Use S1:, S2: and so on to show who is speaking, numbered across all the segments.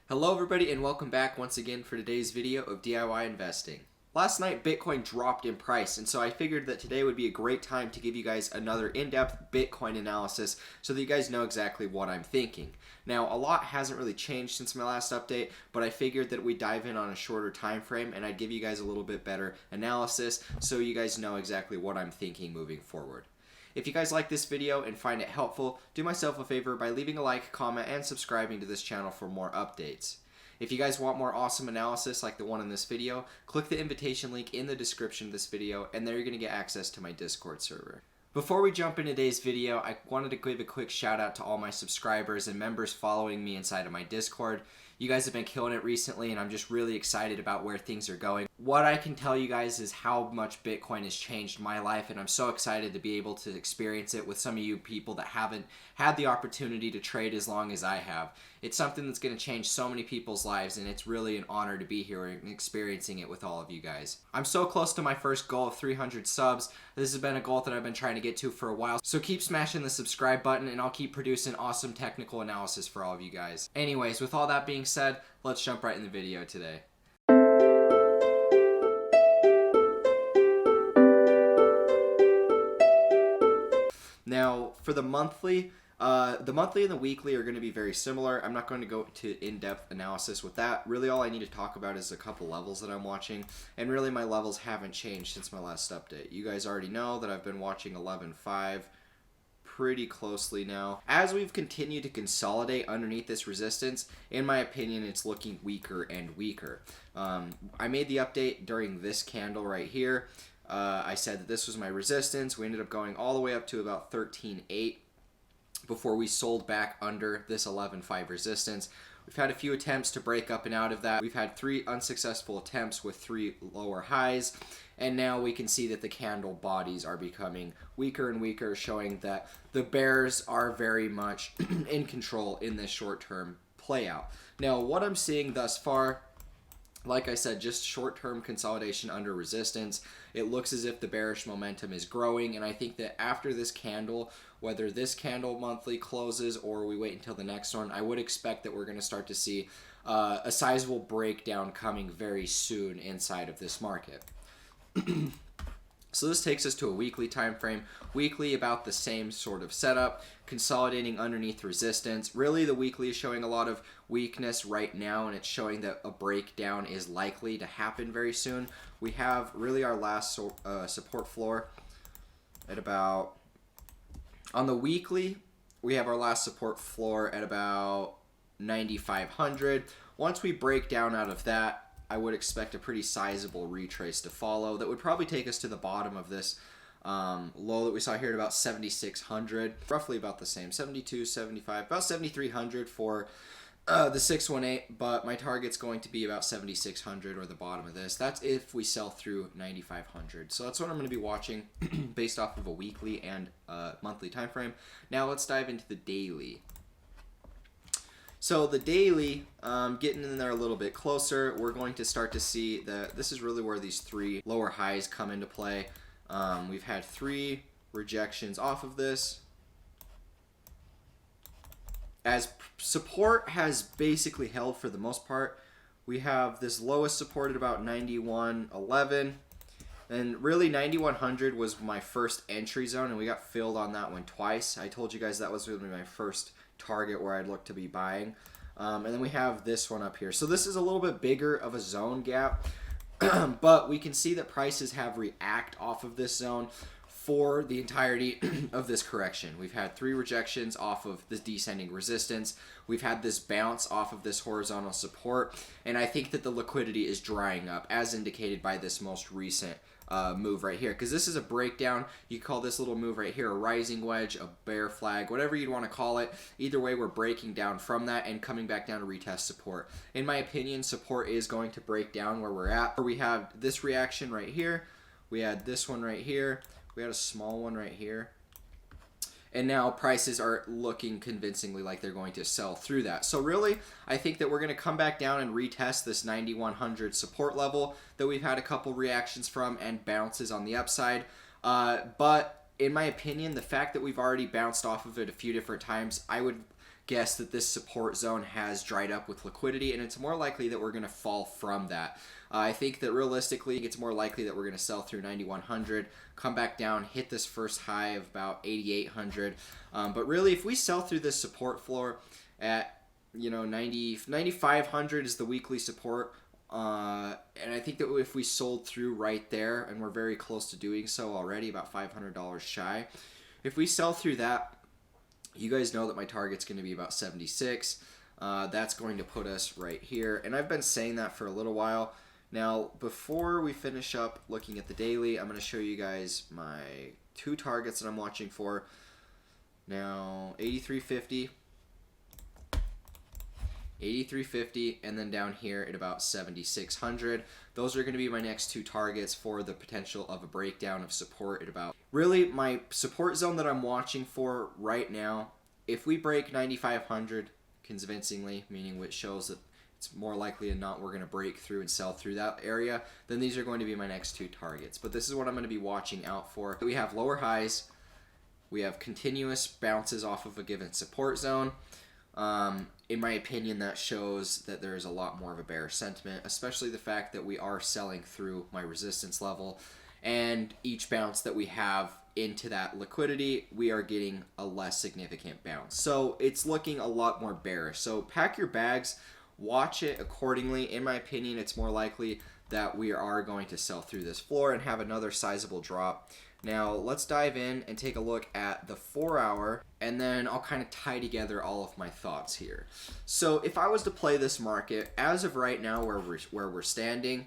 S1: Hello everybody and welcome back once again for today's video of DIY investing. Last night Bitcoin dropped in price, and so I figured that today would be a great time to give you guys another in-depth Bitcoin analysis so that you guys know exactly what I'm thinking. Now, a lot hasn't really changed since my last update, but I figured that we'd dive in on a shorter time frame and I'd give you guys a little bit better analysis so you guys know exactly what I'm thinking moving forward. If you guys like this video and find it helpful, do myself a favor by leaving a like, comment, and subscribing to this channel for more updates. If you guys want more awesome analysis like the one in this video, click the invitation link in the description of this video, and there you're going to get access to my Discord server. Before we jump into today's video, I wanted to give a quick shout out to all my subscribers and members following me inside of my Discord. You guys have been killing it recently, and I'm just really excited about where things are going. What I can tell you guys is how much Bitcoin has changed my life, and I'm so excited to be able to experience it with some of you people that haven't had the opportunity to trade as long as I have. It's something that's going to change so many people's lives, and it's really an honor to be here and experiencing it with all of you guys. I'm so close to my first goal of 300 subs. This has been a goal that I've been trying to get to for a while, so keep smashing the subscribe button and I'll keep producing awesome technical analysis for all of you guys. Anyways, with all that being said, let's jump right in the video today. Now, for the monthly and the weekly are going to be very similar. I'm not going to go to in-depth analysis with that. Really, all I need to talk about is a couple levels that I'm watching, and really my levels haven't changed since my last update. You guys already know that I've been watching 11.5 pretty closely now. As we've continued to consolidate underneath this resistance, in my opinion, it's looking weaker and weaker. I made the update during this candle right here. I said that this was my resistance. We ended up going all the way up to about 13.8 before we sold back under this 11.5 resistance. We've had a few attempts to break up and out of that. We've had 3 unsuccessful attempts with 3 lower highs, and now we can see that the candle bodies are becoming weaker and weaker, showing that the bears are very much in control in this short-term play out. Now, what I'm seeing thus far, like I said, just short-term consolidation under resistance. It looks as if the bearish momentum is growing, and I think that after this candle, whether this candle monthly closes or we wait until the next one, I would expect that we're going to start to see a sizable breakdown coming very soon inside of this market. So this takes us to a weekly time frame. Weekly, about the same sort of setup, consolidating underneath resistance. Really, the weekly is showing a lot of weakness right now, and it's showing that a breakdown is likely to happen very soon. We have really our last support floor at about, on the weekly, we have our last support floor at about 9,500. Once we break down out of that, I would expect a pretty sizable retrace to follow. That would probably take us to the bottom of this low that we saw here at about 7,600. Roughly about the same, 72, 75, about 7,300 for the 618, but my target's going to be about 7,600 or the bottom of this. That's if we sell through 9,500. So that's what I'm going to be watching based off of a weekly and monthly time frame. Now let's dive into the daily. So the daily, getting in there a little bit closer, we're going to start to see that this is really where these 3 lower highs come into play. We've had 3 rejections off of this. As support has basically held for the most part, we have this lowest support at about 91.11. And really 9100 was my first entry zone, and we got filled on that one twice. I told you guys that was going to be my first target where I'd look to be buying. And then we have this one up here. So this is a little bit bigger of a zone gap, but we can see that prices have react off of this zone for the entirety of this correction. We've had 3 rejections off of this descending resistance. We've had this bounce off of this horizontal support, and I think that the liquidity is drying up as indicated by this most recent move right here, because this is a breakdown. You call this little move right here a rising wedge, a bear flag, whatever you'd want to call it. Either way, we're breaking down from that and coming back down to retest support. In my opinion, support is going to break down where we're at. We have this reaction right here, we had this one right here, we had a small one right here, and now prices are looking convincingly like they're going to sell through that. So really, I think that we're going to come back down and retest this 9,100 support level that we've had a couple reactions from and bounces on the upside. But in my opinion, the fact that we've already bounced off of it a few different times, I would guess that this support zone has dried up with liquidity, and it's more likely that we're going to fall from that. I think that realistically, it's more likely that we're going to sell through 9,100, come back down, hit this first high of about 8,800. But really, if we sell through this support floor at 9,500 is the weekly support. And I think that if we sold through right there, and we're very close to doing so already, about $500 shy, if we sell through that, you guys know that my target's going to be about 76. That's going to put us right here. And I've been saying that for a little while. Now, before we finish up looking at the daily, I'm going to show you guys my 2 targets that I'm watching for. Now, 83.50. 83.50, and then down here at about 7,600. Those are going to be my next 2 targets for the potential of a breakdown of support at about. Really, my support zone that I'm watching for right now, if we break 9,500 convincingly, meaning which shows that it's more likely than not we're going to break through and sell through that area, then these are going to be my next 2 targets. But this is what I'm going to be watching out for. We have lower highs, we have continuous bounces off of a given support zone. In my opinion, that shows that there is a lot more of a bearish sentiment, especially the fact that we are selling through my resistance level, and each bounce that we have into that liquidity, we are getting a less significant bounce. So it's looking a lot more bearish. So pack your bags, watch it accordingly. In my opinion, it's more likely that we are going to sell through this floor and have another sizable drop. Now, let's dive in and take a look at the 4-hour, and then I'll kind of tie together all of my thoughts here. So if I was to play this market, as of right now where we're standing,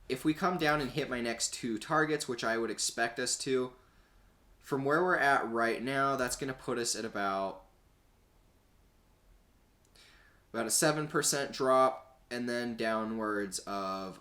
S1: if we come down and hit my next 2 targets, which I would expect us to, from where we're at right now, that's going to put us at about a 7% drop, and then downwards of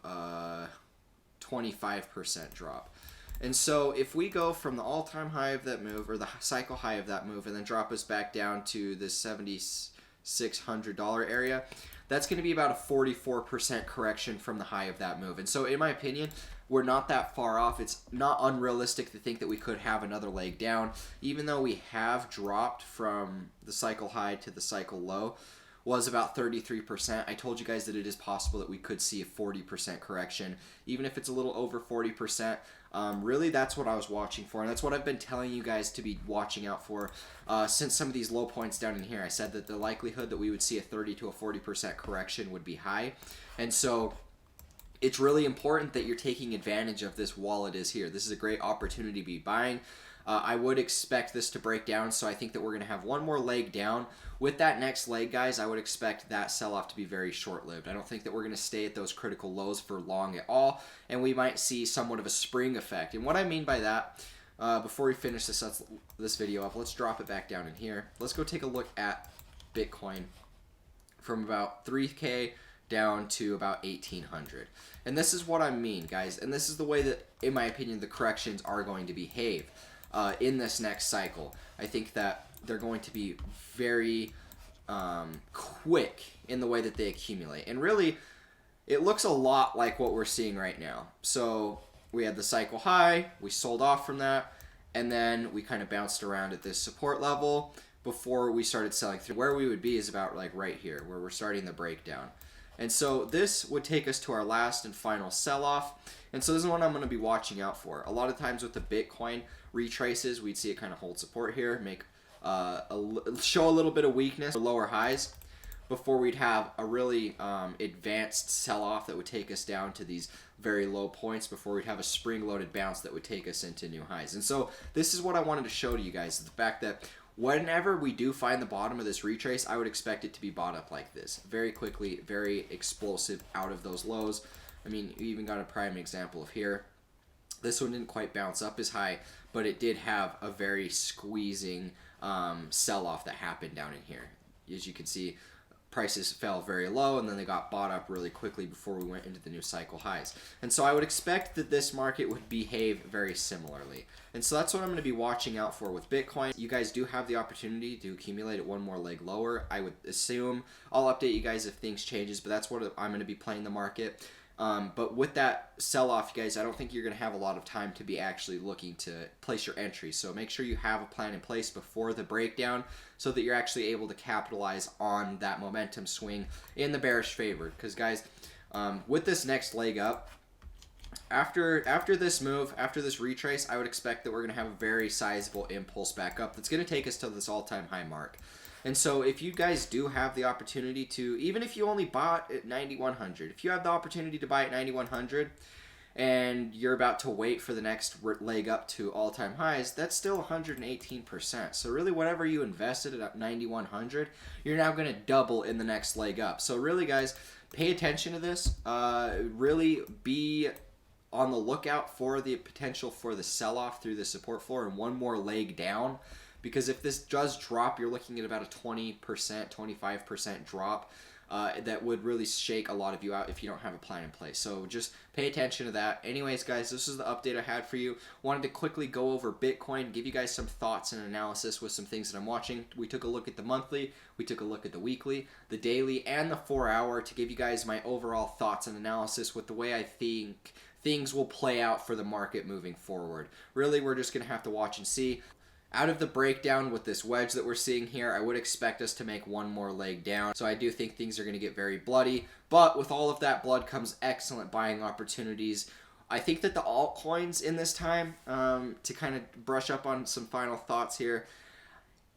S1: 25% drop. And so if we go from the all-time high of that move, or the cycle high of that move, and then drop us back down to the $7,600 area, that's going to be about a 44% correction from the high of that move. And so in my opinion, we're not that far off. It's not unrealistic to think that we could have another leg down, even though we have dropped from the cycle high to the cycle low. Was about 33%. I told you guys that it is possible that we could see a 40% correction, even if it's a little over 40%. Really, that's what I was watching for, and that's what I've been telling you guys to be watching out for since some of these low points down in here. I said that the likelihood that we would see a 30 to a 40% correction would be high, and so it's really important that you're taking advantage of this while it is here. This is a great opportunity to be buying. I would expect this to break down, so I think that we're going to have one more leg down. With that next leg, guys, I would expect that sell-off to be very short-lived. I don't think that we're going to stay at those critical lows for long at all, and we might see somewhat of a spring effect. And what I mean by that, before we finish this video up, let's drop it back down in here. Let's go take a look at Bitcoin from about 3K down to about 1,800. And this is what I mean, guys, and this is the way that, in my opinion, the corrections are going to behave. In this next cycle, I think that they're going to be very quick in the way that they accumulate. And really, it looks a lot like what we're seeing right now. So we had the cycle high, we sold off from that, and then we kind of bounced around at this support level before we started selling through. Where we would be is about like right here, where we're starting the breakdown. And so this would take us to our last and final sell-off. And so this is what I'm going to be watching out for. A lot of times with the Bitcoin retraces, we'd see it kind of hold support here, make show a little bit of weakness, lower highs, before we'd have a really advanced sell-off that would take us down to these very low points, before we'd have a spring-loaded bounce that would take us into new highs. And so this is what I wanted to show to you guys, the fact that whenever we do find the bottom of this retrace, I would expect it to be bought up like this. Very quickly, very explosive out of those lows. I mean, you even got a prime example of here. This one didn't quite bounce up as high, but it did have a very squeezing sell-off that happened down in here. As you can see, prices fell very low, and then they got bought up really quickly before we went into the new cycle highs. And so I would expect that this market would behave very similarly. And so that's what I'm going to be watching out for with Bitcoin. You guys do have the opportunity to accumulate it one more leg lower. I would assume I'll update you guys if things changes, but that's what I'm going to be playing the market. But with that sell-off, you guys, I don't think you're going to have a lot of time to be actually looking to place your entries. So make sure you have a plan in place before the breakdown so that you're actually able to capitalize on that momentum swing in the bearish favor. Because, guys, with this next leg up, after this move, after this retrace, I would expect that we're going to have a very sizable impulse back up that's going to take us to this all-time high mark. And so if you guys do have the opportunity to, even if you only bought at 9,100, if you have the opportunity to buy at 9,100 and you're about to wait for the next leg up to all-time highs, that's still 118%. So really whatever you invested at 9,100, you're now going to double in the next leg up. So really, guys, pay attention to this. Really be on the lookout for the potential for the sell-off through the support floor and one more leg down. Because if this does drop, you're looking at about a 20%, 25% drop. That would really shake a lot of you out if you don't have a plan in place. So just pay attention to that. Anyways, guys, this is the update I had for you. Wanted to quickly go over Bitcoin, give you guys some thoughts and analysis with some things that I'm watching. We took a look at the monthly, we took a look at the weekly, the daily, and the 4-hour to give you guys my overall thoughts and analysis with the way I think things will play out for the market moving forward. Really, we're just going to have to watch and see. Out of the breakdown with this wedge that we're seeing here, I would expect us to make one more leg down. So I do think things are going to get very bloody. But with all of that blood comes excellent buying opportunities. I think that the altcoins in this time, to kind of brush up on some final thoughts here,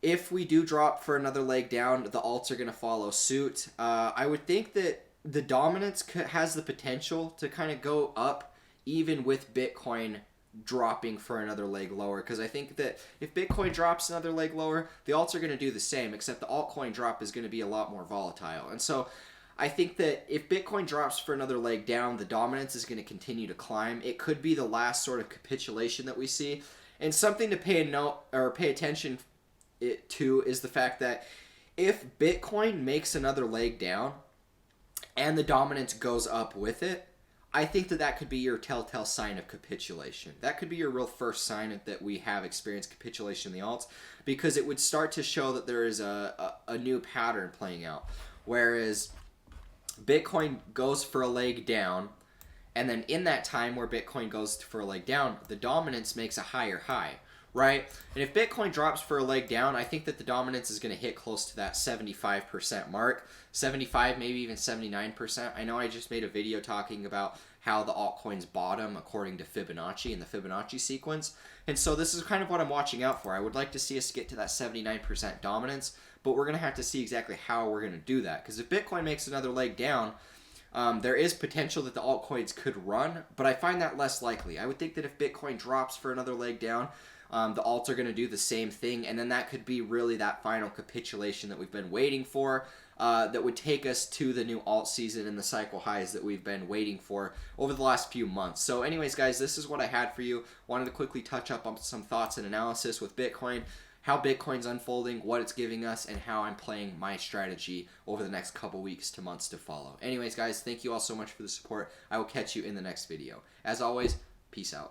S1: if we do drop for another leg down, the alts are going to follow suit. I would think that the dominance has the potential to kind of go up even with Bitcoin dropping for another leg lower, because I think that if Bitcoin drops another leg lower, the alts are going to do the same, except the altcoin drop is going to be a lot more volatile. And so I think that if Bitcoin drops for another leg down, the dominance is going to continue to climb. It could be the last sort of capitulation that we see. And something to pay attention to is the fact that if Bitcoin makes another leg down and the dominance goes up with it, I think that that could be your telltale sign of capitulation. That could be your real first sign that we have experienced capitulation in the alts, because it would start to show that there is a new pattern playing out. Whereas Bitcoin goes for a leg down, and then in that time where Bitcoin goes for a leg down, the dominance makes a higher high, right? And if Bitcoin drops for a leg down, I think that the dominance is going to hit close to that 75% mark. 75, maybe even 79%. I know I just made a video talking about how the altcoins bottom according to Fibonacci and the Fibonacci sequence. And so this is kind of what I'm watching out for. I would like to see us get to that 79% dominance, but we're going to have to see exactly how we're going to do that. Because if Bitcoin makes another leg down, there is potential that the altcoins could run, but I find that less likely. I would think that if Bitcoin drops for another leg down, the alts are going to do the same thing, and then that could be really that final capitulation that we've been waiting for, that would take us to the new alt season and the cycle highs that we've been waiting for over the last few months. So anyways, guys, this is what I had for you. Wanted to quickly touch up on some thoughts and analysis with Bitcoin, how Bitcoin's unfolding, what it's giving us, and how I'm playing my strategy over the next couple weeks to months to follow. Anyways, guys, thank you all so much for the support. I will catch you in the next video. As always, peace out.